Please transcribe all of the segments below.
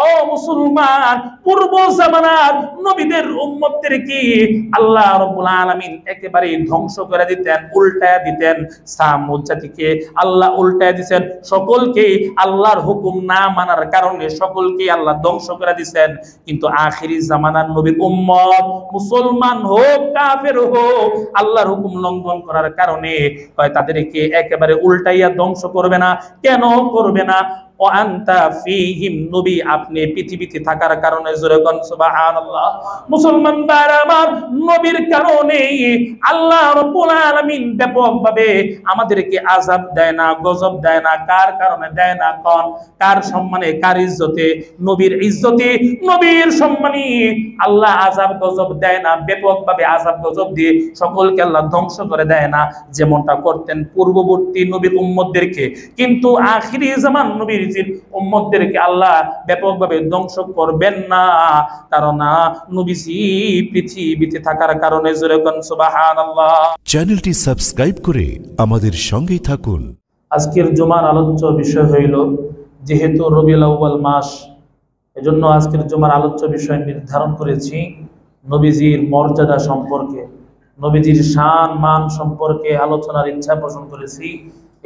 ও মুসলমান, পূর্ব জামানার নবীদের উম্মতদেরকে আল্লাহ রাব্বুল আলামিন একেবারে ধ্বংস করে দিতেন, উল্টায়া দিতেন। সামুদ জাতিকে আল্লাহ উল্টায়া দিতেন, সকলকে আল্লাহর হুকুম না মানার কারণে সকলকে আল্লাহ ধ্বংস করে দিতেন। কিন্তু আখিরি জামানার নবীর উম্মত, মুসলমান হোক কাফের হোক, আল্লাহর হুকুম লঙ্ঘন করার কারণে তাদেরকে একেবারে উল্টাইয়া ধ্বংস করবে না। কেন করবে না? ও আনতা ফীহিম, নবী আপনি পৃথিবীতে থাকার কারণে। জোরে কোন সুবহানাল্লাহ। মুসলমান ভাইরা আমার, নবীর কারণে আল্লাহ রাব্বুল আলামিন ব্যাপকভাবে আমাদেরকে আযাব দেয় না, গজব দেয় না। কার কারণে দেয় না? কোন কার সম্মানে, কার ইজ্জতে? নবীর ইজ্জতে, নবীর সম্মানে আল্লাহ আযাব গজব দেয় না। ব্যাপকভাবে আযাব গজব দিয়ে সকলকে আল্লাহ ধ্বংস করে দেয় না, যেমনটা করতেন পূর্ববর্তী নবীর উম্মতদেরকে। কিন্তু আখিরি জামান নবীর উম্মতদেরকে আল্লাহ ব্যাপকভাবে ধ্বংস করবেন না, কারণ নবীজি পৃথিবীতে থাকার কারণে। জোরে কোন সুবহানাল্লাহ। চ্যানেলটি সাবস্ক্রাইব করে আমাদের সঙ্গেই থাকুন। আজকের জুমার আলোচ্য বিষয় হইল, যেহেতু রবিউল আউয়াল মাস, এজন্য আজকের জুমার আলোচ্য বিষয় নির্ধারণ করেছি নবীজির মর্যাদা সম্পর্কে, নবীজির শান মান সম্পর্কে আলোচনার ইচ্ছা পোষণ করেছি।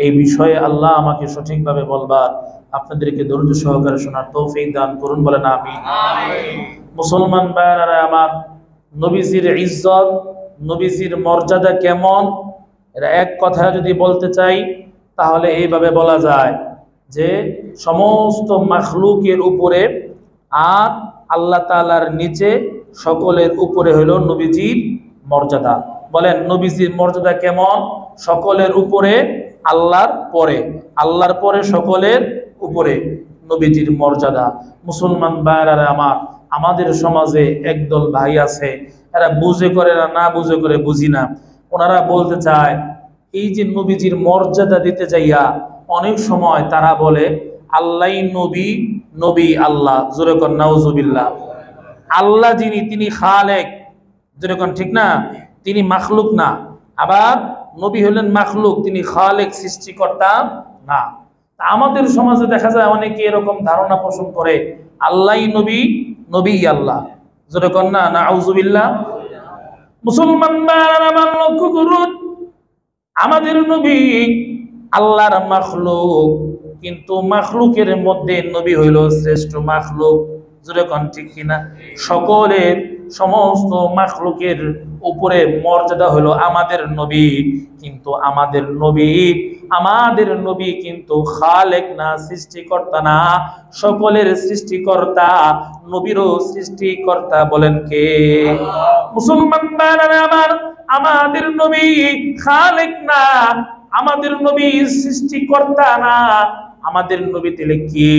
এই বিষয়ে আল্লাহ আমাকে সঠিকভাবে বলবার, আপনাদেরকে ধৈর্য সহকারে শোনার তৌফিক দান করুন, বলেন আমিন। মুসলমান ভাইরা আমার, নবীজির ইজ্জত, নবীজির মর্যাদা কেমন, এরা এক কথায় যদি বলতে চাই তাহলে এইভাবে বলা যায় যে সমস্ত মাখলুকের উপরে আর আল্লাহ তাআলার নিচে সকলের উপরে হলো নবীজির মর্যাদা। বলেন নবীজির মর্যাদা কেমন? সকলের উপরে, আল্লাহর পরে, আল্লাহর পরে সকলের উপরে নবীজির মর্যাদা। মুসলমান ভাইরা আমার, আমাদের সমাজে একদল ভাই আছে, এরা বুঝে করে না বুঝে করে বুঝি না। ওনারা বলতে চায় এই যে নবীজির মর্যাদা দিতে যাইয়া অনেক সময় তারা বলে আল্লাহ নবী, নবী আল্লাহ। জোরে কোন নাউজুবিল্লাহ। আল্লাহ যিনি, তিনি খালেক। জোরে কোন ঠিক না? তিনি মাখলুক না। আবার নবী হলেন মাখলুক, তিনি খালেক, সৃষ্টিকর্তা না। আমাদের সমাজে দেখা যায় অনেকে এরকম ধারণা পোষণ করে আল্লাহ নবী, নবী আল্লাহ। জোরে কোন না নাউজুবিল্লাহ। মুসলমান আমার লক্ষ্য করুন, আমাদের নবী আল্লাহর মাখলুক, কিন্তু মাখলুকের মধ্যে নবী হইল শ্রেষ্ঠ মাখলুক। জোরে কোন ঠিক কিনা? সকলের, সমস্ত মাখলুকের উপরে মর্যাদা হলো আমাদের নবী, কিন্তু আমাদের নবী কিন্তু খালেক না, সৃষ্টিকর্তা না। সকলের সৃষ্টিকর্তা, নবীরও সৃষ্টিকর্তা। বলেন কে? মুসলমান ভাইরা আমার, আমাদের নবী খালেক না, আমাদের নবী সৃষ্টিকর্তা না। আমাদের নবী তাহলে কি?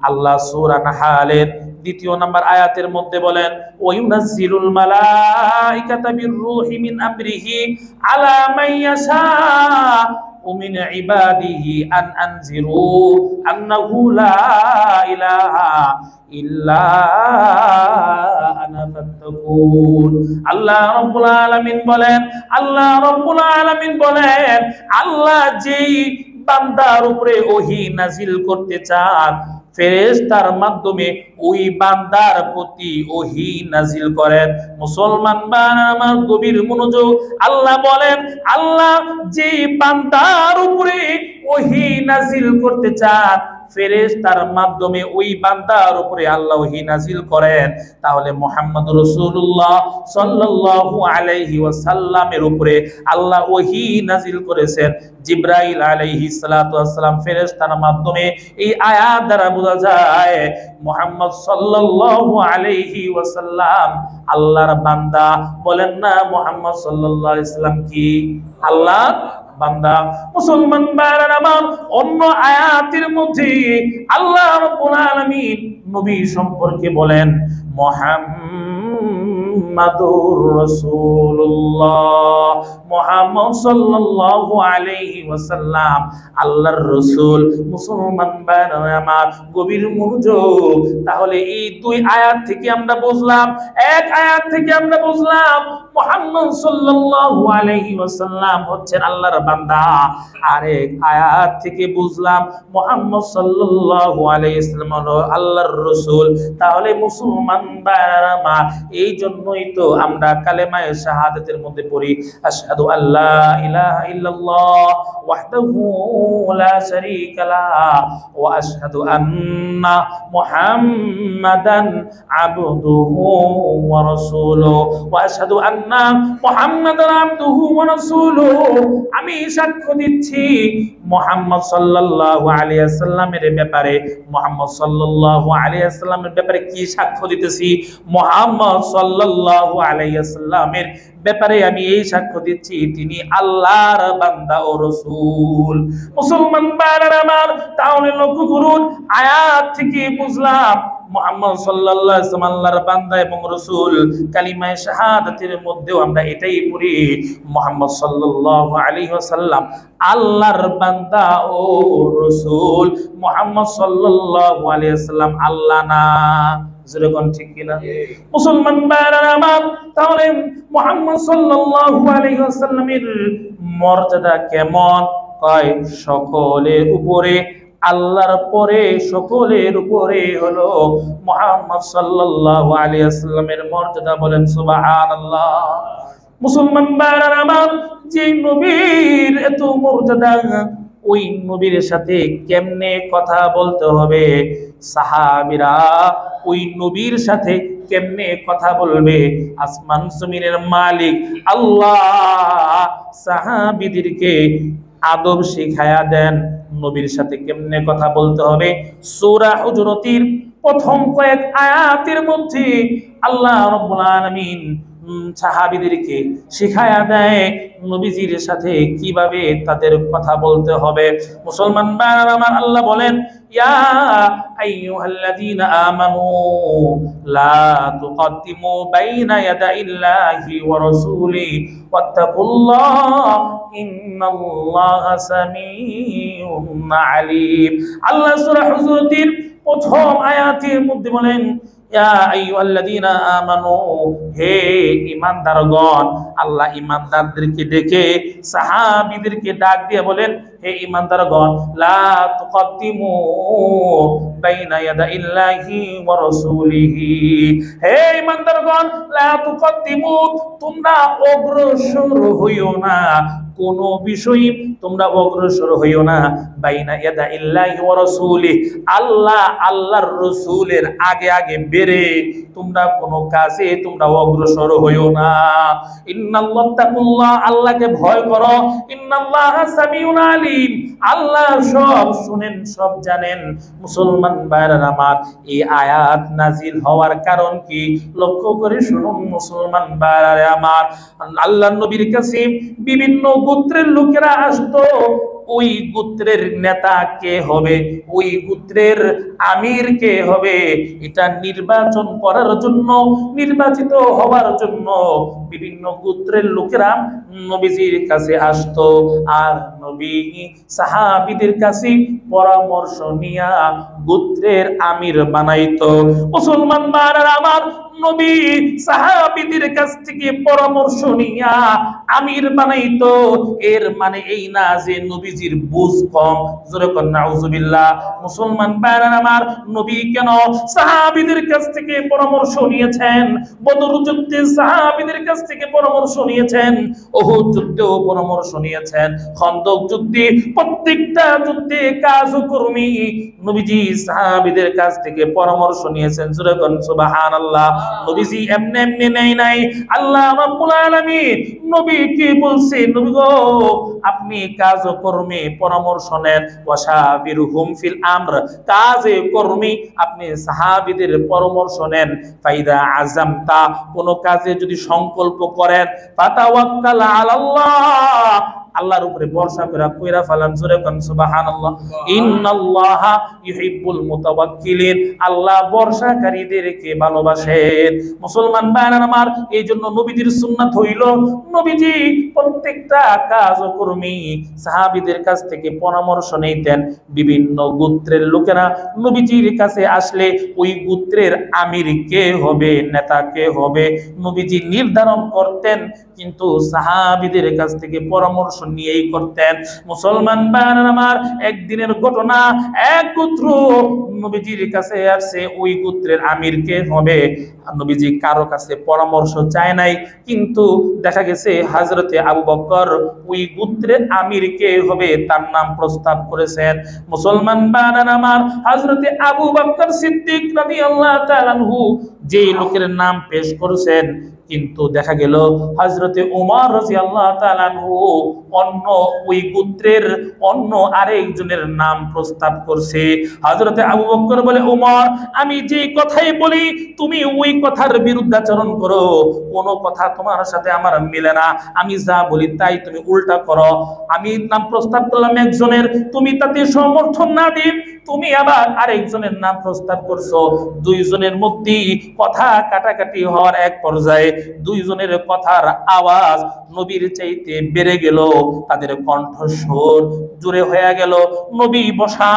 আল্লাহ সূরা নাহলের 2 নম্বর আয়াতের মধ্যে বলেন, ওয়ায়ুনাজ্জিলুল মালাইকাতা বিররূহি মিন আমরিহি আলা মান ইয়াশাউ মিন ইবাদিহি আন আনজিরু আন্নাহু লা ইলাহা ইল্লা আনা ফাত্তাকুন। আল্লাহ রাব্বুল আলামিন বলেন, আল্লাহ রাব্বুল আলামিন বলেন, আল্লাহ যেই বান্দার উপরে ওহী নাজিল করতে চান, ফেরেশতার মাধ্যমে ওই বান্দার প্রতি ওহী নাজিল করেন। মুসলমান বান্দা আমার গভীর মনোযোগ। আল্লাহ বলেন, আল্লাহ যে বান্দার উপরে ওহী নাজিল করতে চান, ফেরেশতার মাধ্যমে ওই বান্দার উপরে আল্লাহ ওহী নাজিল করেন। তাহলে মুহাম্মদ রাসূলুল্লাহ সাল্লাল্লাহু আলাইহি ওয়াসাল্লামের উপরে আল্লাহ ওহী নাজিল করেছেন জিবরাইল আলাইহিস সালাতু ওয়াস সালাম ফেরেশতার মাধ্যমে। এই আয়াত দ্বারা বোঝা যায় মুহাম্মদ সাল্লাল্লাহু আলাইহি ওয়াসাল্লাম আল্লাহর বান্দা। বলেন না মুহাম্মদ সাল্লাল্লাহু আলাইহি ওয়াসাল্লাম কি? আল্লাহর বান্দা। মুসলমান ভাইরা আমার, অন্য আয়াতের মধ্যে আল্লাহ রাব্বুল আলামিন নবী সম্পর্কে বলেন, মুহাম্মাদুর রাসূলুল্লাহ, মুহাম্মদ সাল্লাল্লাহু আলাইহি ওয়াসাল্লাম আল্লাহর রাসূল। মুসলমান ভাইরা আমার গভীর মনোযোগ। তাহলে এই 2 আয়াত থেকে আমরা বুঝলাম, এক আয়াত থেকে আমরা বুঝলাম মুহাম্মদ সাল্লাল্লাহু আলাইহি ওয়াসাল্লাম হচ্ছেন আল্লাহর বান্দা। আরেক আয়াত থেকে বুঝলাম মুহাম্মদ সাল্লাল্লাহু আলাইহি ওয়াসাল্লাম হলো আল্লাহর রাসূল। তাহলে মুসলমান ভাইরা আমার, এই জন্যই তো আমরা কালেমায়ে শাহাদাতের মধ্যে পড়ি আশহাদু আল্লা ইলাহা ইল্লাল্লাহ ওয়াহদাহু লা শারীকা লাহু ওয়া আশহাদু আন্না মুহাম্মাদান আবদুহু ওয়া রাসূলুহু ওয়া আশহাদু আন্না মুহাম্মাদান আবদুহু ওয়া রাসূলুহু। আমি সাক্ষ্য দিচ্ছি মুহাম্মদ সাল্লাল্লাহু আলাইহি ওয়াসাল্লামের ব্যাপারে। মুহাম্মদ সাল্লাল্লাহু আলাইহি ওয়াসাল্লামের ব্যাপারে কি সাক্ষ্য দিতেছি? মুহাম্মদ সাল্লাল্লাহু আলাইহি ওয়াসাল্লামের ব্যাপারে আমি এই সাক্ষ্য দিচ্ছি তিনি আল্লাহর বান্দা ও রাসূল। মুসলমান ভাইরা আমার, তাহলে লক্ষ্য করুন, আয়াত থেকে বুঝলাম মুহাম্মদ সাল্লাল্লাহু আলাইহি ওয়াসাল্লাম আল্লাহর বান্দা এবং রাসূল। কালিমায়ে শাহাদাতের মধ্যেও আমরা এটাই পড়ি মুহাম্মদ সাল্লাল্লাহু আলাইহি ওয়াসাল্লাম আল্লাহর বান্দা ও রাসূল। মুহাম্মদ সাল্লাল্লাহু আলাইহি ওয়াসাল্লাম আল্লাহ না, যেরকম ঠিক কিনা মুসলমান ভাইরা আমার? তাহলে মুহাম্মদ সাল্লাল্লাহু আলাইহি ওয়াসাল্লামের মর্যাদা কেমন? কয় সকলের উপরে, আল্লাহর পরে সকলের উপরে হলো মুহাম্মদ সাল্লাল্লাহু আলাইহি ওয়াসাল্লামের মর্যাদা। বলেন সুবহানাল্লাহ। মুসলমান ভাইরা আমার, যে নবীর এত মর্যাদা, ওই নবীর সাথে কেমনে কথা বলতে হবে? সাহাবীরা ওই নবীর সাথে কেমনে কথা বলবে? আসমান জমিনের মালিক আল্লাহ সাহাবীদেরকে আদব শিখায়া দেন নবীর সাথে কেমনে কথা বলতে হবে। সূরা হুজুরাতের প্রথম কয়েক আয়াতের মধ্যে আল্লাহ রাব্বুল আলামিন সাহাবীদেরকে শিখায়া দেয় নবীজির সাথে কিভাবে তাদের কথা বলতে হবে। মুসলমান ভাইরা আমার, আল্লাহ বলেন ইয়া আইয়ুহাল্লাযীনা আমানু লা তুকদ্দিমু বাইনা ইয়াদাইল্লাহি ওয়া রাসূলিহি ওয়াত্তাকুল্লাহ ইন্নাল্লাহা সামিউন আলীম। আল্লাহ সূরা হুজুরাতের প্রথম আয়াতের মধ্যে বলেন ইয়া আইয়ুহাল্লাযীনা আমানু, হে ঈমানদারগণ। আল্লাহ ঈমানদারদেরকে ডেকে সাহাবীদেরকে ডাক দিয়ে বলেন হে ঈমানদারগণ, লা তুকদ্দিমু বাইনা ইয়াদাইল্লাহি ওয়া রাসূলিহি। হে ঈমানদারগণ, লা তুকদ্দিমু, তোমরা অগ্রসর হইও না, কোন বিষয়ে তোমরা অগ্রসর হইও না। বাইনা ইয়াদাইল্লাহি ওয়া রাসূলিহি, আল্লাহ আল্লাহর রাসূলের আগে আগে বেরে তোমরা কোন কাজে তোমরা অগ্রসর হইও না। ইন্নাল্লাহ, আল্লাহকে ভয় করো। ইন্নাল্লাহা সামিউন আলীম, আল্লাহ সব শুনেন, সব জানেন। মুসলমান ভাইরা আমার, এই আয়াত নাজিল হওয়ার কারণ কি লক্ষ্য করে শুনুন মুসলমান ভাইরা আমার। আল্লাহর নবীর কাছে বিভিন্ন গোত্রের লোকেরা আসতো। ওই গোত্রের নেতা কে হবে, ওই গোত্রের আমির কে হবে, এটা নির্বাচন করার জন্য, নির্বাচিত হওয়ার জন্য বিভিন্ন গোত্রের লোকেরা নবীজির কাছে আসতো। আর নবী সাহাবীদের কাছে পরামর্শ নিয়া গোত্রের আমির বানাইতো। মুসলমান ভাইরা আমার, নবী সাহাবীদের কাছ থেকে পরামর্শ নিয়া আমির বানাইতো। এর মানে এই না যে নবীজির বুঝ কম, জোরে কোন নাউজুবিল্লাহ। মুসলমান ভাইরা আমার, নবী কেন সাহাবীদের কাছ থেকে পরামর্শ নিয়েছেন? বদর যুদ্ধে সাহাবীদের কাছ থেকে পরামর্শ নিয়েছেন, উহুদ যুদ্ধেও পরামর্শ নিয়েছেন, খন্দক যুদ্ধে, প্রত্যেকটা যুদ্ধে কার্যকর্মী নবীজি সাহাবীদের কাছ থেকে পরামর্শ নিয়েছেন। জোরে কোন সুবহানাল্লাহ। নবীজি এমনি এমনি নেই নাই। আল্লাহ রাব্বুল আলামিন নবীকে বলছে, নবী গো, আপনি কাজকর্মে পরামর্শ নেন। ওয়াশাবিরহুম ফিল আমর, কাজে কর্মে আপনি সাহাবীদের পরামর্শ নেন। ফাইদা আযামতা, কোন কাজে যদি সংকল্প করেন, ফাতাওয়াক্কাল আলাল্লাহ, আল্লাহর উপরে ভরসা করে কইরা ফালান। জোরে কোন সুবহানাল্লাহ। ইন্নাল্লাহা ইউহিব্বুল মুতাওয়াক্কিলিন, আল্লাহ ভরসাকারীদেরকে ভালোবাসেন। মুসলমান ভাইরা আমার, এইজন্য নবীজির সুন্নাত হইল নবীজি প্রত্যেকটা কাজকর্মী সাহাবীদের কাছ থেকে পরামর্শ নিতেন। বিভিন্ন গোত্রের লোকেরা নবীজির কাছে আসলে ওই গোত্রের আমির কে হবে, নেতা কে হবে, নবীজি নির্ধারণ করতেন। কিন্তু সাহাবীদের কাছ থেকে পরামর্শ নিয়েই করতেন। মুসলমান ভাইরা আমার, একদিনের ঘটনা, এক গোত্র নবীজির কাছে আসছে, ওই গোত্রের আমির কে হবে। নবীজি কারো কাছে পরামর্শ চায় নাই, কিন্তু দেখা গেছে হযরতে আবু বকর ওই গোত্রের আমির কে হবে তার নাম প্রস্তাব করেছেন। মুসলমান ভাইরা আমার, হযরতে আবু বকর সিদ্দিক রাদিয়াল্লাহু তাআলা আনহু যে লোকের নাম পেশ করেছেন, কিন্তু দেখা গেল হযরতে ওমর রাদিয়াল্লাহু তাআলা আনহু অন্য ওই গোত্রের অন্য আরেকজনের নাম প্রস্তাব করছে। হযরতে আবু বকর বলে, ওমর, আমি যে কথাই বলি তুমি ওই কথার বিরুদ্ধাচরণ করো, কোনো কথা তোমার সাথে আমার মিলে না, আমি যা বলি তাই তুমি উল্টা করো। আমি নাম প্রস্তাব করলাম একজনের, তুমি তাতে সমর্থন না দিয়ে তুমি আবার আরেকজনের নাম প্রস্তাব করছো। দুইজনের মধ্যেই কথা কাটাকাটি হওয়ার এক পর্যায়ে দুইজনের কথার আওয়াজ নবীর চাইতে বেড়ে গেল, তাদের কণ্ঠস্বর জোরে হয়ে গেল। নবী বসা,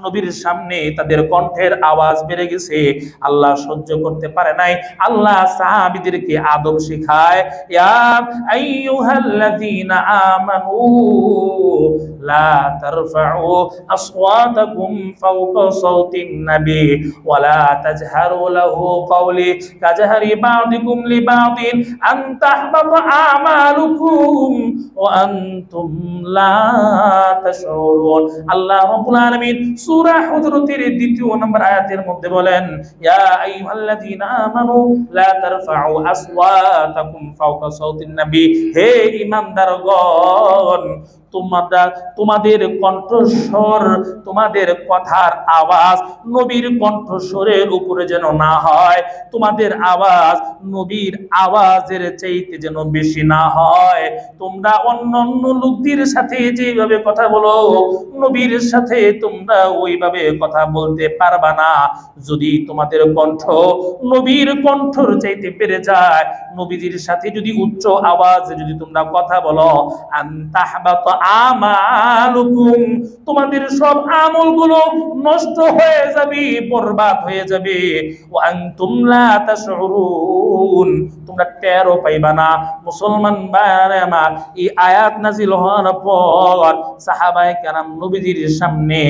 নবীর সামনে তাদের কণ্ঠের আওয়াজ বেড়ে গেছে। আল্লাহ সহ্য করতে পারে নাই, আল্লাহ সাহাবীদেরকে আদব শিখায়, ইয়া আইয়ুহাল্লাযীনা আমানু লা তারফাউ আসওয়াতাকুম ফাওকা সাওতিন নবী ওয়া লা তাজহারু লাহু কাওলি কাজহারি বা'দিকুম লিবা'দিন আন তাহবাতা আমালুকুম ওয়া আনতুম লা তাশউরুন। আল্লাহ রাব্বুল আলামিন সূরা হুজুরাতের ২য় নম্বর আয়াতের মধ্যে বলেন, ইয়া আইয়ুহাল্লাযীনা আমানু লা তারফাউ আসওয়াতাকুম ফাওকা সাওতিন নবী, হে ঈমানদারগণ, তোমাদের কণ্ঠস্বর, তোমাদের কথার আওয়াজ নবীর কণ্ঠস্বরের উপরে যেন না হয়, তোমাদের আওয়াজ নবীর আওয়াজের চাইতে যেন বেশি না হয়। তোমরা অন্যান্য লোকদের সাথে যেভাবে কথা বলো, নবীর সাথে তোমরা ওইভাবে কথা বলতে পারবা না। যদি তোমাদের কণ্ঠ নবীর কণ্ঠর চাইতে বেড়ে যায়, নবীজির সাথে যদি উচ্চ আওয়াজে যদি তোমরা কথা বলো, আনতাহবাতা আমালুকুম, তোমাদের সব আমলগুলো নষ্ট হয়ে যাবে, বরবাদ হয়ে যাবে। ওয়া আনতুম লা তাশউরুন, তোমরা টেরও পাইবা না। মুসলমান ভাইরা আমার, এই আয়াত নাযিল হওয়ার পর সাহাবায়ে কেরাম নবীজির সামনে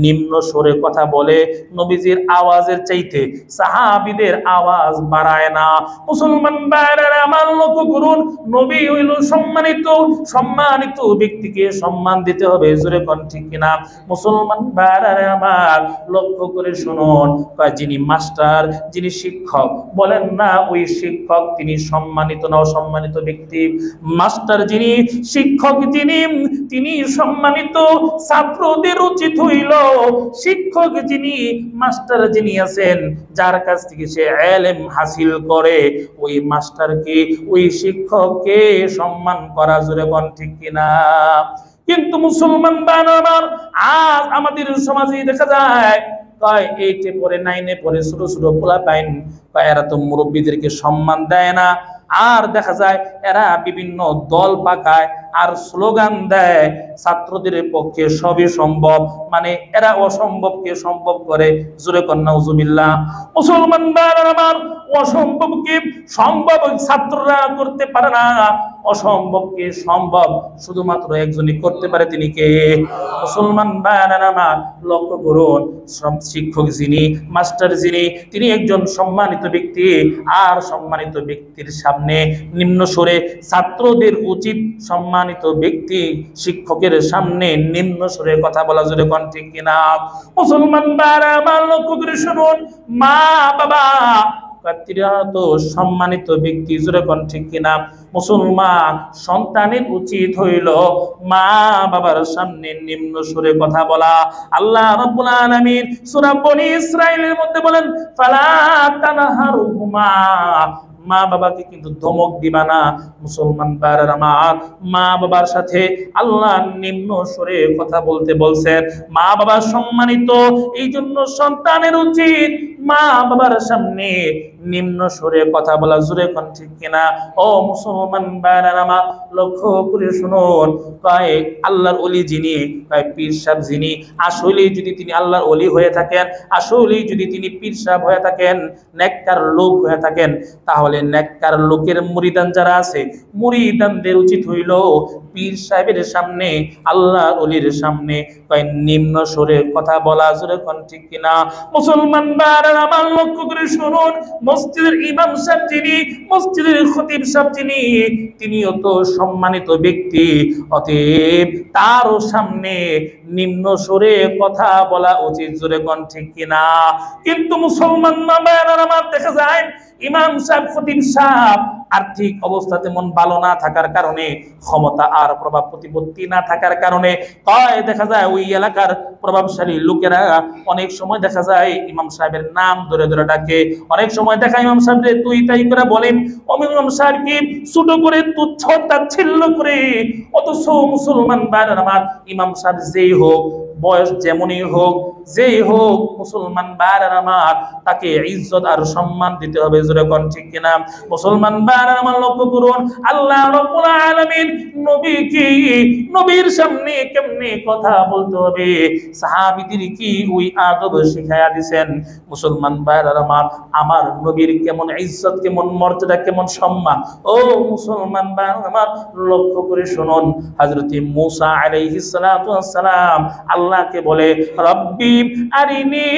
নিম্ন স্বরে কথা বলে, নবীজির আওয়াজের চাইতে সাহাবীদের আওয়াজ বাড়ায় না। মুসলমান ভাইরা আমার, লক্ষ্য করুন, নবী হইল সম্মানিত, সম্মানিত ব্যক্তিকে সম্মান দিতে হবে, জোরে কোন ঠিক কিনা? মুসলমান ভাইরা আমার, লক্ষ্য করে শুনুন, যিনি মাস্টার, যিনি শিক্ষক, বলেন না ওই শিক্ষক তিনি সম্মানিত না অসম্মানিত ব্যক্তি? মাস্টার যিনি, শিক্ষক যিনি, তিনি সম্মানিত। ছাত্রদের উচিত হইল শিক্ষক যিনি, মাস্টার যিনি আছেন, যার কাছ থেকে সে ইলম হাসিল করে, ওই মাস্টারকে, ওই শিক্ষককে সম্মান করা, জোরে কোন ঠিক কিনা? কিন্তু মুসলমান বানাবার আজ আমাদের সমাজে দেখা যায়, কয় 8 এ পড়ে 9 এ পড়ে ছোট ছোট পোলাপাইন, এরা তো মুরব্বীদেরকে সম্মান দেয় না। আর দেখা যায় এরা বিভিন্ন দল পাকায় আর স্লোগান দেয়, ছাত্রদের পক্ষে সবই সম্ভব, মানে এরা অসম্ভবকে সম্ভব করে, জোরে কন্যা নাউজুবিল্লাহ। মুসলমান ভাইরা আমার, অসম্ভবকে সম্ভব ছাত্ররা করতে পারে না, অসম্ভবকে সম্ভব শুধুমাত্র একজনই করতে পারে, তিনি কে? মুসলমান ভাইরা আমার, লক্ষ্য করুন, শিক্ষক যিনি, মাস্টার যিনি, তিনি একজন সম্মানিত ব্যক্তি। আর সম্মানিত ব্যক্তির সামনে নিম্ন স্বরে ছাত্রদের উচিত সম্মানিত ব্যক্তি শিক্ষকের সামনে নিম্ন স্বরে কথা বলা, জোরে কোন ঠিক কিনা? মুসলমান ভাইরা আমার, লক্ষ্য করে শুনুন, মা বাবা তো সম্মানিত ব্যক্তি, জোরে কোন ঠিক কিনা? মুসলমান সন্তানের উচিত হইল মা বাবার সামনে নিম্ন সুরে কথা বলা। আল্লাহ রাব্বুল আলামিন সূরা বনী ইসরাঈলের মধ্যে বলেন, ফালা তানহারুহুমা, মা বাবাকে কিন্তু ধমক দিবা না। মুসলমান ভাইরা আমার, মা বাবার সাথে আল্লাহ নিম্ন স্বরে কথা বলতে বলছেন। মা বাবা সম্মানিত, এই জন্য সন্তানের উচিত মা বাবার সামনে নিম্ন স্বরে কথা বলা, জোরে কোন ঠিক কিনা? ও মুসলমান ভাইরা আমার, লক্ষ্য করে শুনুন, কয় আল্লাহর ওলি যিনি, কয় পীর সাহেব যিনি, আসলে যদি তিনি আল্লাহর ওলি হয়ে থাকেন, আসলে যদি তিনি পীর সাহেব হয়ে থাকেন, নেককার লোক হয়ে থাকেন, তাহলে তাহলে নেককার লোকের মুরিদান যারা আছে, মুরিদানদের উচিত হইল পীর সাহেবের সামনে, আল্লাহ ওলির সামনে নিম্ন সুরে কথা বলা। জোরে কোন ঠিক কিনা? মুসলমান ভাইরা আমার লক্ষ্য করে শুনুন, মসজিদের ইমাম সাহেব যিনি, মসজিদের খতিব সাহেব যিনি, তিনিও তো সম্মানিত ব্যক্তি, অতএব তার সামনে নিম্ন সুরে কথা বলা উচিত। জোরে কোন ঠিক কিনা? কিন্তু মুসলমান ভাইরা আমার দেখা যায় ইমাম সাহেব, খতিব সাহেব আর্থিক অবস্থা তেমন ভালো না থাকার কারণে, ক্ষমতা আর প্রভাব প্রতিপত্তি না থাকার কারণে দেখা যায় ওই এলাকার প্রভাবশালী লোকেরা অনেক সময় দেখা যায় ইমাম সাহেবের নাম ধরে ধরে ডাকে। অনেক সময় দেখা ইমাম সাহেবরে তুই তাই করে বলেন, ইমাম সাহেবকে ছোট করে তুচ্ছ তাচ্ছিল্য করে। অথচ মুসলমান ভাইরা আমার, ইমাম সাহেব যেই হোক, বয়স যেমনই হোক, যেই হোক, মুসলমান ভাইরা আমার তাকে ইজ্জত আর সম্মান দিতে হবে। জোরে কোন ঠিক কিনা? মুসলমান ভাইরা আমার লক্ষ্য করুন, আল্লাহ রাব্বুল আলামিন নবীকে, নবীর সামনে কেমনে কথা বলতে হবে, সাহাবীদের কি ওই আদব শিখায়া দিবেন। মুসলমান ভাইরা আমার নবীর কেমন ইজ্জত, কেমন মর্যাদা, কেমন সম্মান। ও মুসলমান ভাইরা আমার লক্ষ্য করে শুনুন, হযরত মূসা আলাইহিস সালাতু ওয়াস সালাম আল্লাহকে বলে, রব্বি আরিনি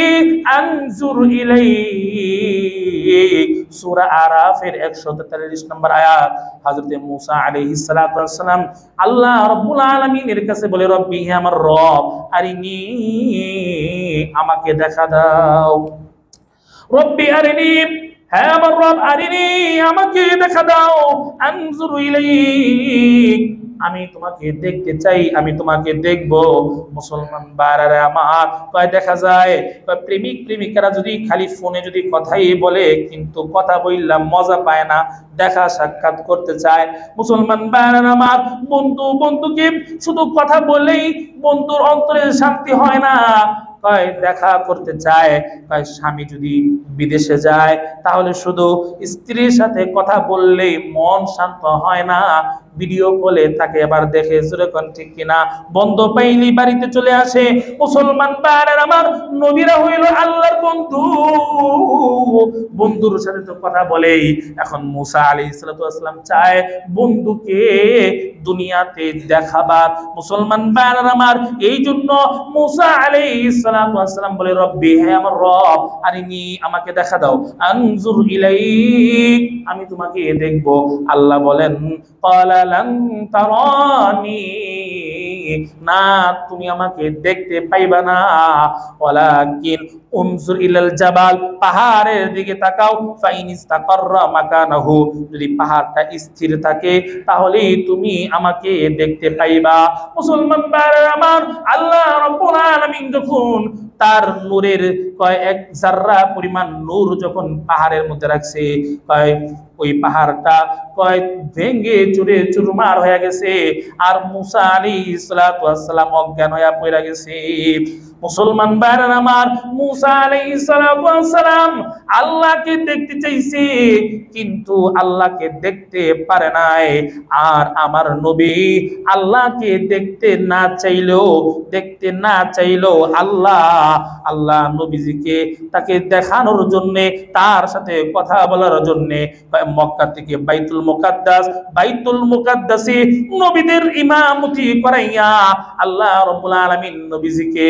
আনজুর ইলাইক। সূরা আরাফের 143 নম্বর আয়াত। হযরত মূসা আলাইহিস সালাতু ওয়াস সালাম আল্লাহ রাব্বুল আলামিনের কাছে বলে, রব্বি, হে আমার রব, আরিনি, আমাকে দেখা দাও। রব্বি আরিনি, হে আমার রব, আরিনি, আমাকে দেখা দাও। আনজুর ইলাইক, আমি তোমাকে দেখতে চাই, আমি তোমাকে দেখব। মুসলমান ভাইরা আমার দেখা যায় প্রেমিক প্রেমিকারা যদি খালি ফোনে যদি কথাই বলে, কিন্তু কথা বললাম মজা পায় না, দেখা সাক্ষাৎ করতে চায়। মুসলমান ভাইরা আমার বন্ধু বন্ধুকে শুধু কথা বলেই বন্ধুর অন্তরে শান্তি হয় না, দেখা করতে চায়। স্বামী যদি বিদেশে যায় তাহলে শুধু স্ত্রীর সাথে কথা বললেই মন শান্ত হয় না, ভিডিও কলে তাকে আবার দেখে। জোরে কোন ঠিক কিনা? বন্ধ পাইলি বাড়িতে চলে আসে। মুসলমান ভাইরা আমার, নবীরা হইল আল্লাহর বন্ধু, বন্ধুর সাথে তো কথা বলেই। এখন মূসা আলাইহিস সালাতু ওয়াস সালাম চায় বন্ধুকে দুনিয়াতে দেখাবার। মুসলমান ভাইরা আমার, এই জন্য মূসা আলাইহিস সালাতু ওয়াস সালাম বলে, রব্বি, হে আমার রব, আরিনি, আমাকে দেখা দাও। আনজুর ইলাইক, আমি তোমাকে দেখব। আল্লাহ বলেন, ক্বালা লান তারানি, না, তুমি আমাকে দেখতে পাইবা না। ওয়ালাকিন উনজুর ইলাল জাবাল, পাহাড়ের দিকে তাকাও। ফাইন ইস্তাকাররা মাকানাহু, যদি পাহাড়টা স্থির থাকে তাহলেই তুমি আমাকে দেখতে পাইবা। মুসলমান ভাইরা আমার, আল্লাহ রাব্বুল আলামিন যখন তার নূরের এক জাররা পরিমাণ নূর যখন পাহাড়ের মধ্যে রাখছে, ওই পাহাড়টা ভেঙে চুরে চুরমার হয়ে গেছে, আর মূসা আলাইহিস সালাতু ওয়াস সালাম অজ্ঞান হয়ে পড়ে গেছে। মুসলমান ভাইরা আমার, মূসা আলাইহিস সালাতু ওয়াস সালাম আল্লাহকে দেখতে চাইছে, কিন্তু আল্লাহকে দেখতে পারে নাই। আর আমার নবী আল্লাহকে দেখতে না চাইলেও আল্লাহ নবীজিকে তাকে দেখানোর জন্য, তার সাথে কথা বলার জন্য মক্কা থেকে বাইতুল মুকাদ্দাসে নবীদের ইমামতি করাইয়া আল্লাহ রাব্বুল আলামিন নবীজিকে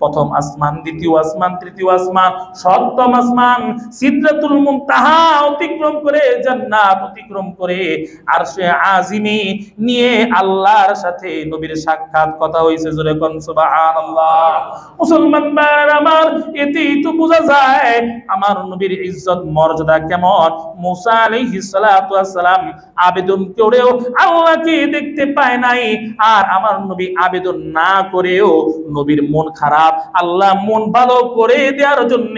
প্রথম আসমান, দ্বিতীয় আসমান, তৃতীয় আসমান, সপ্তম আসমান, সিদরাতুল মুনতাহা অতিক্রম করে, জান্নাত অতিক্রম করে আরশে আজিমে নিয়ে আল্লাহর সাথে নবীর সাক্ষাৎ কথা হইছে। জোরে কোন সুবহানাল্লাহ। মুসলমান ভাইরা আমার, এতেই তো বোঝা যায় আমার নবীর ইজ্জত মর্যাদা কেমন। মূসা আলাইহিস সালাতু ওয়াস সালাম আবেদন করেও আল্লাহকে দেখতে পায় নাই, আর আমার নবী আবেদন না করেও নবীর মন খারাপ, আল্লাহ মন ভালো করে দেওয়ার জন্য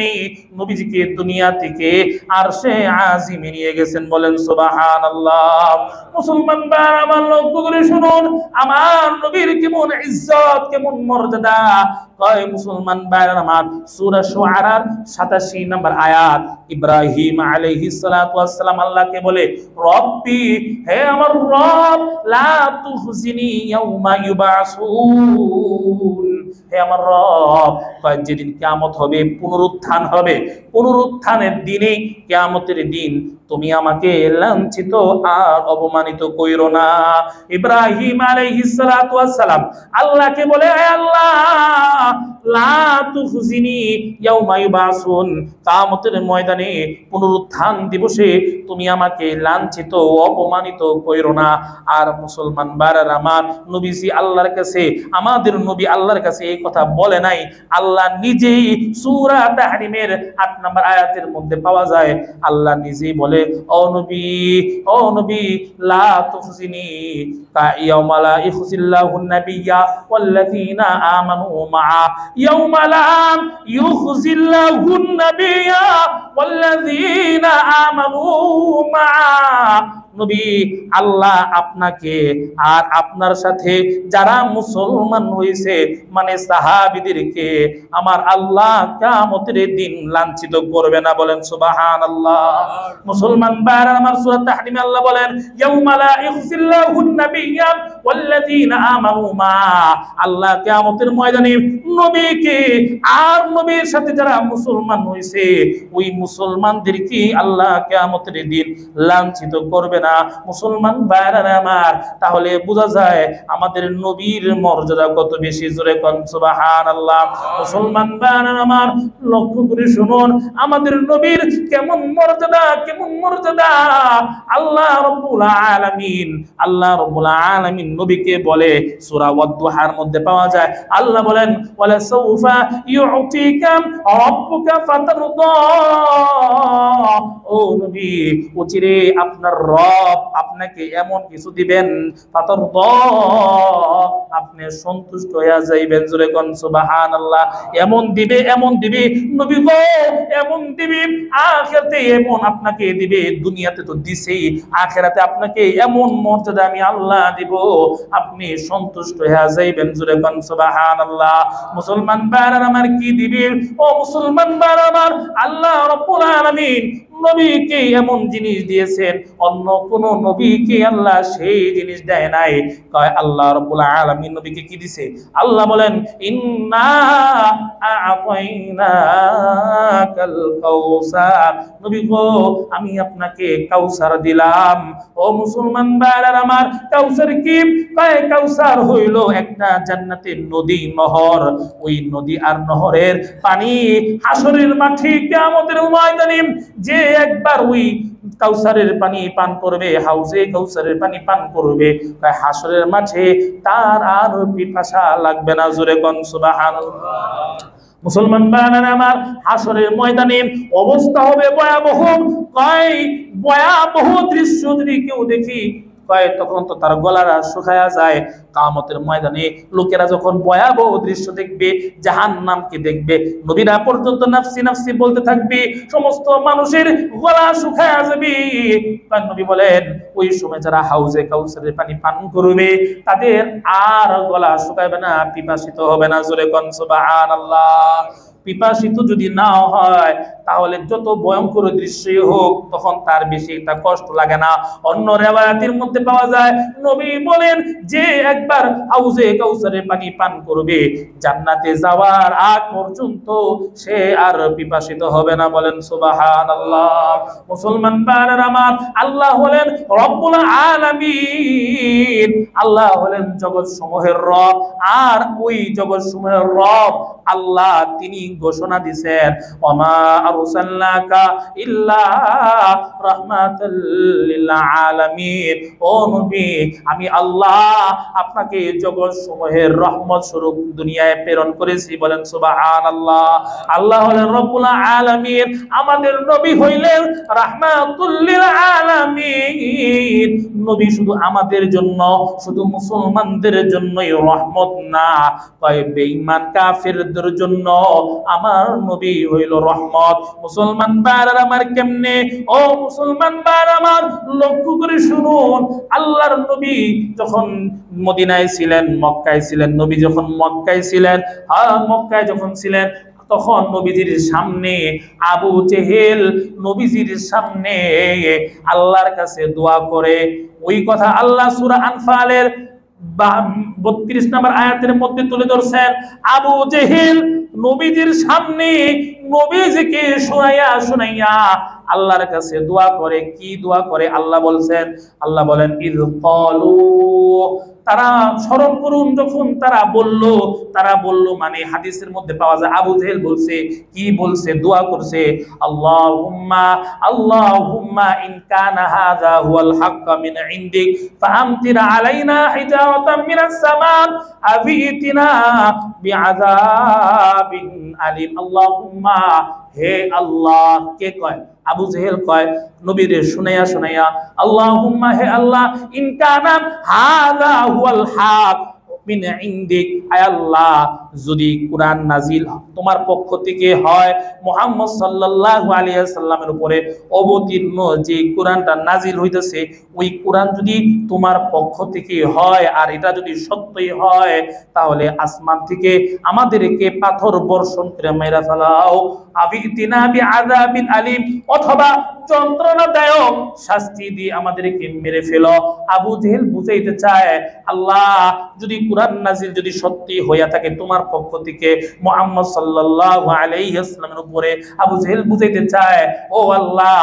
নবীজিকে দুনিয়া থেকে আরশে আজিমে নিয়ে গেছেন। বলেন সুবহানাল্লাহ। মুসলমান ভাইরা আমার লক্ষ্য করে শুনুন, আমার নবীর কেমন ইজ্জত, কেমন মর্যাদা। মুসলমান ভাইরা আমার, সূরা শুআরার 87 নম্বর আয়াত, ইব্রাহিম আলাইহিস সালাতু ওয়াস সালাম আল্লাহকে বলে, রব্বি, হে আমার রব, লা তুখজিনি ইয়াউমা ইউবাসুন, হে আমার রব, যেদিন কিয়ামত হবে, পুনরুত্থান হবে, পুনরুত্থানের দিনে, কিয়ামতের দিন তুমি আমাকে লাঞ্ছিত আর অপমানিত কইরো না। ইব্রাহিম আলাইহিস সালাতু ওয়াস সালাম আল্লাহকে বলে, হে আল্লাহ, লা তুখজিনি ইয়াউমা ইউবাসুন, কিয়ামতের ময়দানে, পুনরুত্থান দিবসে তুমি আমাকে লাঞ্ছিত ও অপমানিত কইরো না। আর মুসলমান বারার আমার নবীজি আল্লাহর কাছে, আমাদের নবী আল্লাহর কাছে এই কথা বলে নাই, আল্লাহ নিজেই সূরা তাহরিমের 8 নম্বর আয়াতের মধ্যে পাওয়া যায়। আল্লাহ নিজেই বলে, ও নবী লা তুখজিনি ইয়াউমা লা ইখজিল্লাহুন নাবিয়্যা ওয়াল্লাযীনা আমানু মা'a, ইয়াউমা লা ইখজিল্লাহুন নাবিয়্যা ওয়াল্লাযীনা আমানু মা'a। নবী, আল্লাহ আপনাকে আর আপনার সাথে যারা মুসলমান হয়েছে, মানে সাহাবীদেরকে, আমার আল্লাহ কিয়ামতের দিন লাঞ্ছিত করবে না। বলেন সুবহানাল্লাহ। মুসলমান ভাইরা আমার, সূরা তাহরিমে আল্লাহ বলেন, ইয়াউমা লা ইখজিল্লাহুন নাবিয়্যা ওয়াল্লাযীনা আমানু মা'a, আল্লাহ কিয়ামতের ময়দানে নবীকে আর নবীর সাথে যারা মুসলমান হয়েছে, ওই মুসলমানদেরকে আল্লাহ কিয়ামতের দিন লাঞ্ছিত করবে না। মুসলমান ভাইরা আমার, তাহলে বোঝা যায় আমাদের নবীর মর্যাদা কত বেশি। জোরে কোন সুবহানাল্লাহ। মুসলমান ভাইরা আমার, লক্ষ্য করে শুনুন, আমাদের নবীর কেমন মর্যাদা, কেমন মর্যাদা। আল্লাহ রাব্বুল আলামিন নবীকে বলে, সূরা ওয়াদ-দুহার মধ্যে পাওয়া যায়, আল্লাহ বলেন, ওয়ালা সাউফা ইউতিকা রাব্বুকা ফাতারদা। ও নবী, অচিরে আপনার রব আপনাকে এমন কিছু দিবেন, ফাতারদা, আপনি সন্তুষ্ট হয়ে যাইবেন। জোরে কোন সুবহানাল্লাহ। এমন দিবে, এমন দিবে নবী গো, এমন দিবে, আখিরাতে এমন আপনাকে দিবে, দুনিয়াতে তো দিছেই, আখিরাতে আপনাকে এমন মর্যাদা আমি আল্লাহ দিব, আপনি সন্তুষ্ট হয়ে যাইবেন। জোরে কোন সুবহানাল্লাহ। মুসলমান ভাইরা আমার, কি দিবে? ও মুসলমান ভাইরা আমার, আল্লাহ রাব্বুল আলামিন নবীকে এমন জিনিস দিয়েছেন, অন্য কোন নবীকে আল্লাহ সেই জিনিস দেয় নাই। কয় আল্লাহ রাব্বুল আলামিন নবীকে কি দিয়েছে? আল্লাহ বলেন, ইন্না আ'তাইনাকাল কাউসার, নবী গো, আমি আপনাকে কাউসার দিলাম। ও মুসলমান ভাইরা আমার, কাউসার কি? কয় কাউসার হইল একটা জান্নাতের নদী, নহর। ওই নদী আর নহরের পানি হাসরের মাঠে কিয়ামতের ময়দানে যে একবার ওই কাউসারের পানি পান করবে, হাউজে কাউসারের পানি পান করবে, হাসরের মাঠে তার আর পিপাসা লাগবে না। জোরে কোন সুবহানাল্লাহ। মুসলমান ভাইরা আমার, হাসরের ময়দানে অবস্থা হবে ভয়াবহ। কয় ভয়াবহ দৃশ্য যদি কেউ দেখি, কয় তখন তো তার গলাটা শুকায়া যায়। কিয়ামতের ময়দানে লোকেরা যখন ভয়াবহ দৃশ্য দেখবে, জাহান্নামকে দেখবে, নবীরা পর্যন্ত নাফসি নাফসি বলতে থাকবে, সমস্ত মানুষের গলা শুকায়া যাবে। নবী বলেন, ওই সময় যারা হাউজে কাউসারের পানি পান করবে, তাদের আর গলা শুকাবে না, পিপাসিত হবে না। জোরে কোন সুবহানাল্লাহ। পিপাসিত যদি না হয়, তাহলে যত ভয়ঙ্কর দৃশ্যই হোক, তখন তার বেশি একটা কষ্ট লাগে না। অন্য রিওয়ায়াতের মধ্যে পাওয়া যায়, নবী বলেন, যে একবার হাউজে কাউসারের পানি পান করবে, জান্নাতে যাওয়ার আগ পর্যন্ত সে আর পিপাসিত হবে না। বলেন সুবহানাল্লাহ। মুসলমান ভাইরা আমার, আল্লাহ হলেন রব্বুল আলামিন, আল্লাহ হলেন জগৎ সমূহের রব। আর ওই জগৎ সমূহের রব আল্লাহ, তিনি ঘোষণা দিয়েছেন, ওমা আরসালনাকা ইল্লা রাহমাতাল লিল আলামিন। ও নবী, আমি আল্লাহ আপনাকে জগৎ সমূহের রহমত স্বরূপ দুনিয়ায় প্রেরণ করেছি। বলেন সুবহানাল্লাহ। আল্লাহ হলেন রব্বুল আলামিন, আমাদের নবী হইলেন রাহমাতুল লিল আলামিন। নবী শুধু আমাদের জন্য, শুধু মুসলমানদের জন্যই রহমত না, কয় বেঈমান কাফেরদের জন্য আমার নবী হইল রহমত। মুসলমান ভাইরা আমার, কেমনে? ও মুসলমান ভাইরা আমার, লক্ষ্য করে শুনুন, আল্লাহর নবী যখন মদিনায় ছিলেন, মক্কায় ছিলেন, নবী যখন মক্কায় ছিলেন, মক্কায় যখন ছিলেন, তখন নবীজির সামনে আবু জেহেল নবীজির সামনে আল্লাহর কাছে দোয়া করে। ওই কথা আল্লাহ সূরা আনফালের 32 নম্বর আয়াতের মধ্যে তুলে ধরছেন, আবু জেহেল নবীজির সামনে নবীজিকে শুনাইয়া আল্লাহর কাছে দোয়া করে। কি দোয়া করে আল্লাহ বলছেন? আল্লাহ বলেন, ইয ক্বালু, তারা স্মরণ করুন, যখন তারা বলল মানে হাদিসের মধ্যে পাওয়া যায় আবু জেহেল বলছে, কি বলছে? দোয়া করছে, আল্লাহুম্মা ইন কানা হাযা হুয়াল হাক্কা মিন ইনদিক ফাআমতির আলাইনা হিজারাতাম মিনাস সামা আবিতিনা বিআযাবিন আলিম। আল্লাহুম্মা, হে আল্লাহ। কে কয়? আবু জেহেল কয় নবীরে শুনাইয়া, আল্লাহুম্মা, হে আল্লাহ, ইন কানা হাযা হুয়াল হক মিন ইনদিক, আয় আল্লাহ, যদি কোরআন নাজিল তোমার পক্ষ থেকে হয়, মুহাম্মদ সাল্লাল্লাহু আলাইহি ওয়াসাল্লামের উপরে অবতীর্ণ যে কোরআনটা নাজিল হইতেছে, ওই কোরআন যদি তোমার পক্ষ থেকে হয় আর এটা যদি সত্যই হয়, তাহলে আসমান থেকে আমাদেরকে পাথর বর্ষণ করে মেরে ফেলাও, আবিতিনা বিআযাবিন আলিম, অথবা যন্ত্রণাদায়ক শাস্তি দিয়ে আমাদেরকে মেরে ফেলো। আবু জেহেল বুঝাইতে চায়, আল্লাহ, যদি কোরআন নাজিল যদি সত্যি হইয়া থাকে তোমার পক্ষ থেকে মুহাম্মদ সাল্লাল্লাহু আলাইহি ওয়াসাল্লামের উপরে, আবু জেহেল বুঝাইতে চায়, ও আল্লাহ,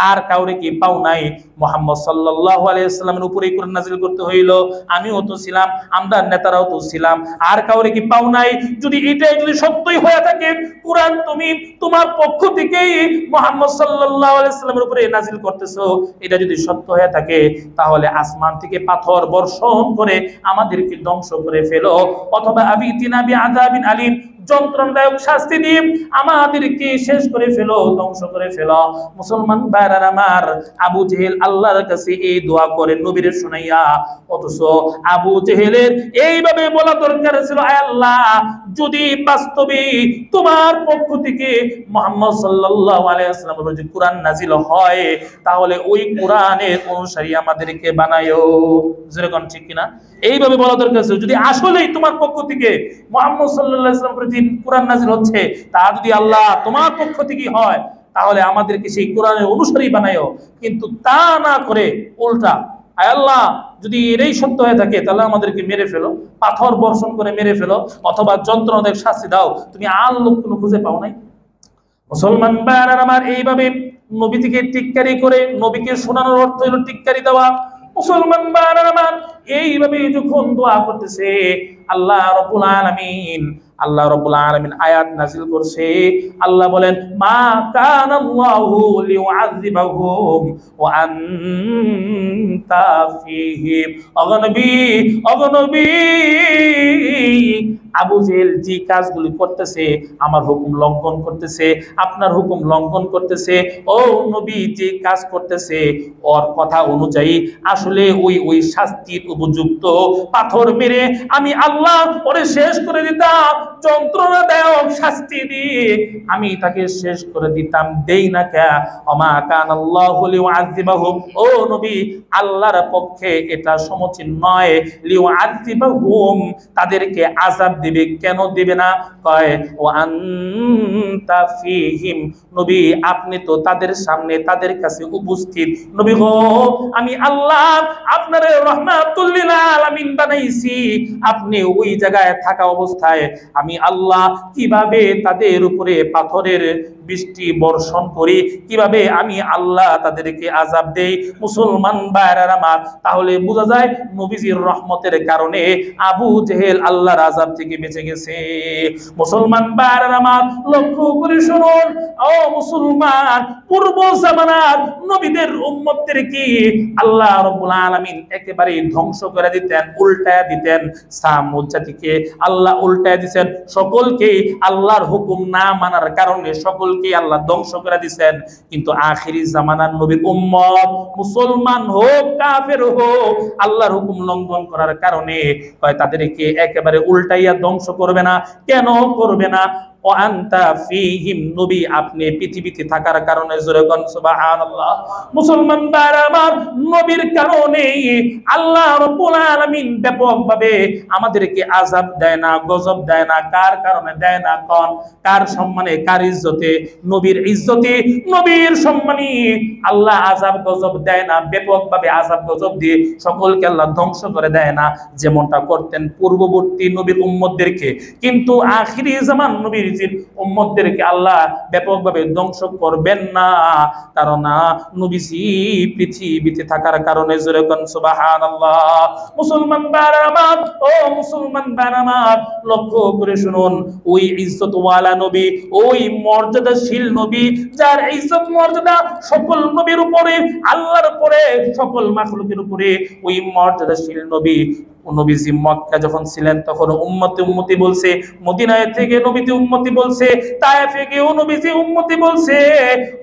আর কাউরে কি পাও নাই? মুহাম্মদ সাল্লাল্লাহু আলাইহি ওয়াসাল্লামের উপরে কোরআন নাজিল করতে হইল, আমিও তো ছিলাম, আমরা নেতারাও তো ছিলাম, আর কাউরে কি পাও নাই? যদি এটাই যদি সত্যই হয়ে থাকে, কোরআন তুমি তোমার পক্ষ থেকেই মুহাম্মদ সাল্লাল্লাহু আলাইহি ওয়াসাল্লামের উপরে নাজিল করতেছো, এটা যদি সত্য হয়ে থাকে, তাহলে আসমান থেকে পাথর বর্ষণ করে আমাদেরকে ধ্বংস করে ফেলো, অথবা আবিতিনা বিআযাবিন আলিম, যন্ত্রণাদায়ক শাস্তি দিয়ে আমাদেরকে শেষ করে ফেলো, ধ্বংস করে ফেলো। মুসলমান ভাইরা আমার, আবু জেহেল আল্লাহর কাছে এই দোয়া করে নবীরে শুনাইয়া, অথচ আবু জেহেলের এইভাবে বলা দরকার ছিল, আয় আল্লাহ, যদি বাস্তবে তোমার পক্ষ থেকে মুহাম্মদ সাল্লাল্লাহু আলাইহি ওয়াসাল্লামের উপর কোরআন নাজিল হয়, তাহলে ওই কোরআনের অনুসারী আমাদেরকে বানায়ো। যেরকম ঠিক কিনা? এইভাবে বলা দরকার ছিল, যদি আসলেই তোমার পক্ষ থেকে মুহাম্মদ সাল্লাল্লাহু আলাইহি ওয়াসাল্লামের উপর কোরআন নাজিল হচ্ছে, তা যদি আল্লাহ তোমার পক্ষ থেকে হয়, তাহলে আমাদেরকে সেই কোরআনের অনুসারী বানায়ো। কিন্তু তা না করে উল্টা, আয় আল্লাহ, যদি এটাই সত্য হয়ে থাকে, তাহলে আমাদেরকে মেরে ফেলো, পাথর বর্ষণ করে মেরে ফেলো, অথবা যন্ত্রণাদায়ক শাস্তি দাও। তুমি আর লোক কোনো খুঁজে পাও নাই? মুসলমান ভাইরা আমার, এইভাবে নবীকে টিক্কারি করে, নবীকে শোনানোর অর্থ হলো টিক্কারি দেওয়া। মুসলমান ভাইরা আমার, এইভাবে যখন দোয়া করতেছে, আল্লাহ রাব্বুল আলামিন আয়াত নাযিল করছে। আল্লাহ বলেন, মা কানাল্লাহু লিউআযিবাহুম ওয়া আনতা ফীহিম। অগনবী, আবু জেহেল যে কাজগুলি করতেছে, আমার হুকুম লঙ্ঘন করতেছে, আপনার হুকুম লঙ্ঘন করতেছে, ও নবী যে কাজ করতেছে, ওর কথা অনুযায়ী আসলে ওই শাস্তির উপযুক্ত পাথর মেরে আমি আল্লাহ ওরে শেষ করে দিতাম, যন্ত্রণাদায়ক শাস্তি দিয়ে আমি তাকে শেষ করে দিতাম। দেই না কে? ওমা কানাল্লাহু লিউআযিবাহুম, ও নবী, আল্লাহর পক্ষে এটা সমীচীন নয়, লিউআযিবাহুম, তাদেরকে আযাব দিবে। কেন দিবে না? কয়, ওয়া আনতা ফীহিম, নবী, আপনি তো তাদের সামনে, তাদের কাছে উপস্থিত। নবী গো, আমি আল্লাহ আপনারে রাহমাতুল লিল আলামিন বানাইছি, আপনি ওই জায়গায় থাকা অবস্থায় আমি আল্লাহ কিভাবে তাদের উপরে পাথরের বৃষ্টি বর্ষণ করি, কিভাবে আমি আল্লাহ তাদেরকে আযাব দেই। মুসলমান ভাইরা আমার, তাহলে বোঝা যায় নবীজির রহমতের কারণে আবু জেহেল আল্লাহর আযাব থেকে বেঁচে গেছে। মুসলমান ভাইরা আমার, লক্ষ্য করে শুনুন, ও মুসলমান, পূর্ব জামানার নবীদের উম্মতদেরকে আল্লাহ রাব্বুল আলামিন একেবারে ধ্বংস করে দিতেন, উল্টায়া দিতেন। সামুদ জাতিকে আল্লাহ উল্টায়া দিতেন, সকলকে আল্লাহর হুকুম না মানার কারণে সকলকে আল্লাহ ধ্বংস করে দিয়েছেন। কিন্তু আখিরি জামানার নবীর উম্মত, মুসলমান হোক কাফের হোক, আল্লাহর হুকুম লঙ্ঘন করার কারণে তাদেরকে একেবারে উল্টাইয়া ধ্বংস করবে না। কেন করবে না? ওয়া আনতা ফীহিম, নবী আপনি পৃথিবীতে থাকার কারণে, জোরে কোন সুবহানাল্লাহ। মুসলমান ভাইরা আমার, নবীর কারণে আল্লাহ রাব্বুল আলামিন ব্যাপকভাবে আমাদেরকে আযাব দেয় না, গজব দেয় না। কার কারণে দেয় না? কোন কার সম্মানে, কার ইজ্জতে? নবীর ইজ্জতে, নবীর সম্মানে আল্লাহ আযাব গজব দেয় না। ব্যাপকভাবে আযাব গজব দিয়ে সকলকে আল্লাহ ধ্বংস করে দেয় না, যেমনটা করতেন পূর্ববর্তী নবীর উম্মতদেরকে। কিন্তু আখিরি জামান নবীর উম্মতদেরকে আল্লাহ ব্যাপকভাবে ধ্বংস করবেন না, কারণ নবীজি পৃথিবীতে থাকার কারণে, জোরে কোন সুবহানাল্লাহ। মুসলমান ভাইরা আমার, ও মুসলমান ভাইরা আমার, লক্ষ্য করে শুনুন, ওই ইজ্জতওয়ালা নবী, ওই মর্যাদাশীল নবী, যার ইজ্জত মর্যাদা সকল নবীর উপরে, আল্লাহর উপরে, সকল মাখলুকের উপরে, ওই মর্যাদাশীল নবী নবীজি মক্কা যখন ছিলেন তখন উম্মতি উম্মতি বলছে, মদিনায় থেকে নবীজি উম্মতি বলছে, তায়েফে গিয়েও নবীজি উম্মতি বলছে।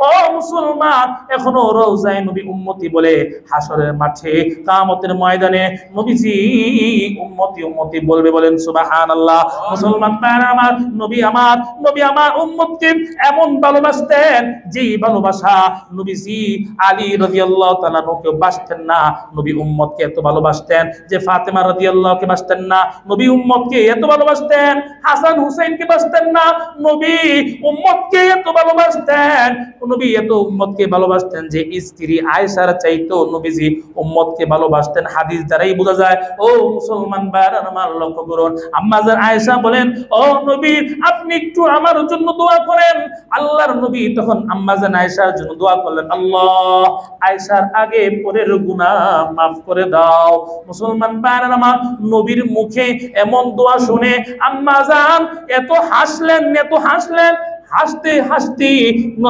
ও মুসলমান, এখনো রওজায় নবী উম্মতি বলে, হাসরের মাঠে কিয়ামতের ময়দানে নবীজি উম্মতি উম্মতি বলবে, বলেন সুবহানাল্লাহ। মুসলমান ভাইরা আমার, নবী আমার উম্মতকে এমন ভালোবাসতেন, যেই ভালোবাসা নবীজি আলী রাদিয়াল্লাহু তাআলা কে বাসতেন না, নবী উম্মতকে এত ভালোবাসতেন যে ফাতেমা রাদিয়াল্লাহু কে বাসতেন না, নবী উম্মতকে এত ভালোবাসতেন, হাসান হুসাইনকে বাসতেন না, নবী উম্মতকে এত ভালোবাসতেন, নবী এত উম্মতকে ভালোবাসতেন যে স্ত্রী আয়েশার চাইতো নবীজি উম্মতকে ভালোবাসতেন। হাদিস দ্বারাই বোঝা যায়। ও মুসলমান ভাইরা আমার, লক্ষ্য করুন, আম্মা জান আয়েশা বলেন, ও নবী আপনি একটু আমার জন্য দোয়া করেন। আল্লাহর নবী তখন আম্মা জান আয়েশার জন্য দোয়া করলেন, আল্লাহ আয়েশার আগে পরের গুনাহ মাফ করে দাও। মুসলমান ভাইরা আমার, নবীর মুখে এমন দোয়া শুনে আম্মা জান এত হাসলেন, হাসতে হাসতে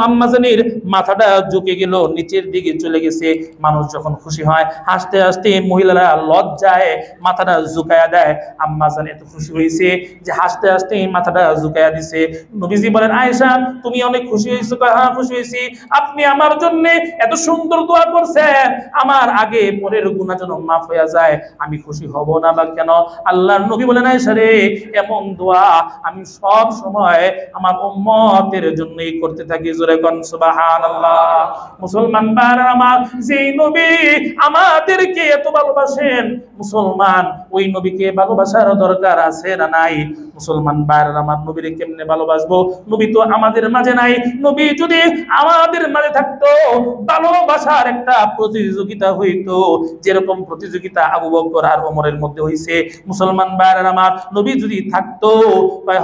আম্মা জানের মাথাটা ঝুঁকে গেল, নিচের দিকে চলে গেছে। মানুষ যখন খুশি হয়, হাসতে হাসতে মহিলারা লজ্জায় মাথাটা ঝুঁকায়া দেয়। আম্মা জান এত খুশি হয়েছে যে হাসতে হাসতে মাথাটা ঝুঁকায়া দিছে। নবীজি বলেন, আয়েশা তুমি অনেক খুশি হয়েছো? হ্যাঁ খুশি হয়েছি। আপনি আমার জন্য এত সুন্দর দোয়া করছেন, আমার আগে পরের গুনাহ যেন মাফ হয়ে যায়, আমি খুশি হব না বা কেন? আল্লাহর নবী বলেন, আয়েশা রে, এমন দোয়া আমি সব সময় আমার উম্মতের জন্যই করতে থাকি, জোরে কোন সুবহানাল্লাহ। মুসলমান ভাইরা আমার, যেই নবী আমাদেরকে এত ভালোবাসেন, মুসলমান ওই নবীকে ভালোবাসার দরকার আছে না নাই? মুসলমান ভাইরা আমার, নবীরে কেমনে ভালোবাসবো? নবী তো আমাদের মাঝে নাই। নবী যদি আমাদের মাঝে থাকতো, ভালোবাসার একটা প্রতিযোগিতা হইতো, যেরকম প্রতিযোগিতা আবু বকর আর ওমরের মধ্যে হইছে। মুসলমান ভাইরা আমার, নবী যদি থাকতো,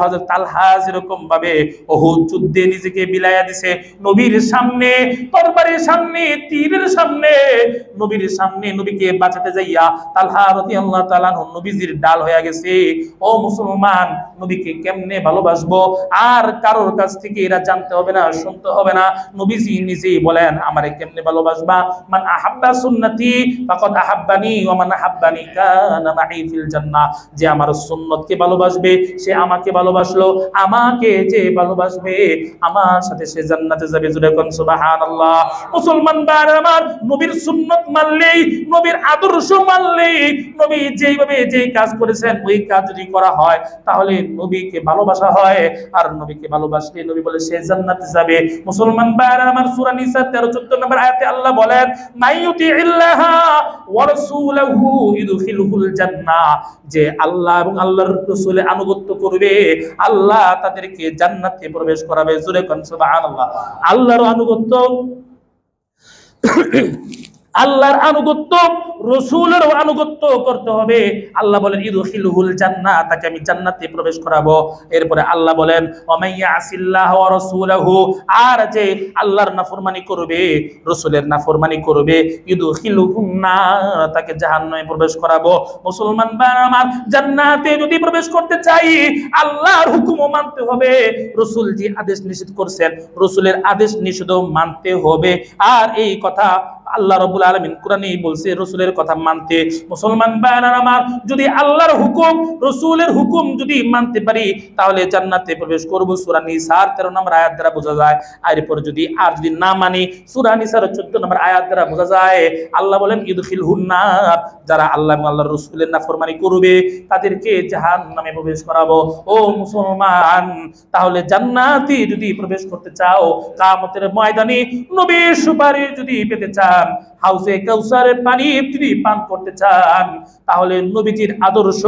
হযরত তালহা যেরকম ভাবে উহুদ যুদ্ধে নিজেকে বিলায়া দিছে, নবীর সামনে, তরবারির সামনে, তীরের সামনে, নবীর সামনে নবীকে বাঁচাতে যাইয়া তালহা রাদিয়াল্লাহু তাআলা নবীজির ডাল হয়ে গেছে। ও মুসলমান, নবীকে কেমনে ভালোবাসবো? আর কারোর কাছ থেকে এরা জানতে হবে না, শুনতে হবে না। নবীজি নিজেই বলেন, আমারে কেমনে ভালোবাসবা? মান আহাব্বা সুন্নতি ফাকাদ আহাব্বানি ওয়া মান আহাব্বানি কানা মাই ফিল জান্নাহ। যে আমার সুন্নতকে ভালোবাসবে সে আমাকে ভালোবাসলো, আমাকে যে ভালোবাসবে আমার সাথে সে জান্নাতে যাবে, জোরে কোন সুবহানাল্লাহ। মুসলমান ভাইরা আমার, নবীর সুন্নত মানলেই, নবীর আদর্শ মানলেই, নবী যেইভাবে যেই কাজ করেছেন ওই কাজ যদি করা হয়, তাহলে নবীকে ভালোবাসা হয়। আর নবীকে ভালোবাসলে নবী বলে সে জান্নাতে যাবে। মুসলমান ভাইরা আমার, সূরা নিসা 13-14 নম্বর আয়াতে আল্লাহ বলেন, মাইয়ুতিইল্লাহা ওয়া রাসূলুহু ইদখিলুহুল জান্নাহ। যে আল্লাহ এবং আল্লাহর রাসূলের আনুগত্য করবে, আল্লাহ তাদেরকে জান্নাতে প্রবেশ করাবে, জোরে কোন সুবহানাল্লাহ। আল্লাহর আনুগত্য, আল্লাহর আনুগত্য, রাসূলের আনুগত্য করতে হবে। আল্লাহ বলেন ইদখিলুহুল জান্নাহ, তাকে আমি জান্নাতে প্রবেশ করাবো। এরপরে আল্লাহ বলেন ওয়ামাইয়া আসিল্লাহ ওয়া রাসূলহু, আর যে আল্লাহর নাফরমানি করবে, রাসূলের নাফরমানি করবে, ইদখিলুহুন নার, তাকে জাহান্নামে প্রবেশ করাবো। মুসলমান ভাইরা আমার, জান্নাতে যদি প্রবেশ করতে চাই, আল্লাহর হুকুমও মানতে হবে, রাসূল যে আদেশ নিষেধ করছেন রাসূলের আদেশ নিষেধও মানতে হবে। আর এই কথা আল্লাহ রাব্বুল আলামিন কোরআনেই বলছে রাসূলের কথা মানতে। মুসলমান ভাইরা আমার, যদি আল্লাহর হুকুম রাসূলের হুকুম যদি মানতে পারি তাহলে জান্নাতে প্রবেশ করব, সূরা নিসার 13 নম্বর আয়াত দ্বারা বোঝা যায়। আর এরপরে যদি না মানি, সূরা নিসার 14 নম্বর আয়াত দ্বারা বোঝা যায়। আল্লাহ বলেন ইদখিলহুন নার, যারা আল্লাহ এবং আল্লাহর রাসূলের নাফরমানি করবে তাদেরকে জাহান্নামে প্রবেশ করাবো। ও মুসলমান, তাহলে জান্নাতে যদি প্রবেশ করতে চাও, কিয়ামতের ময়দানে নবীর সুপারিশ যদি পেতে চান, হাউজে কাউসারের পানি যদি পান করতে চান, তাহলে নবীজির আদর্শ,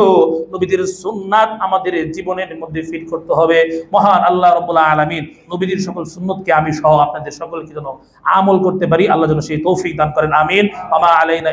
নবীজির সুন্নাত আমাদের জীবনের মধ্যে ফিট করতে হবে। মহান আল্লাহ রাব্বুল আলামিন নবীজির সকল সুন্নতকে আমি সহ আপনাদের সকলকে যেন আমল করতে পারি, আল্লাহ যেন সেই তৌফিক দান করেন। আমিন। ওয়া মা আলাইনা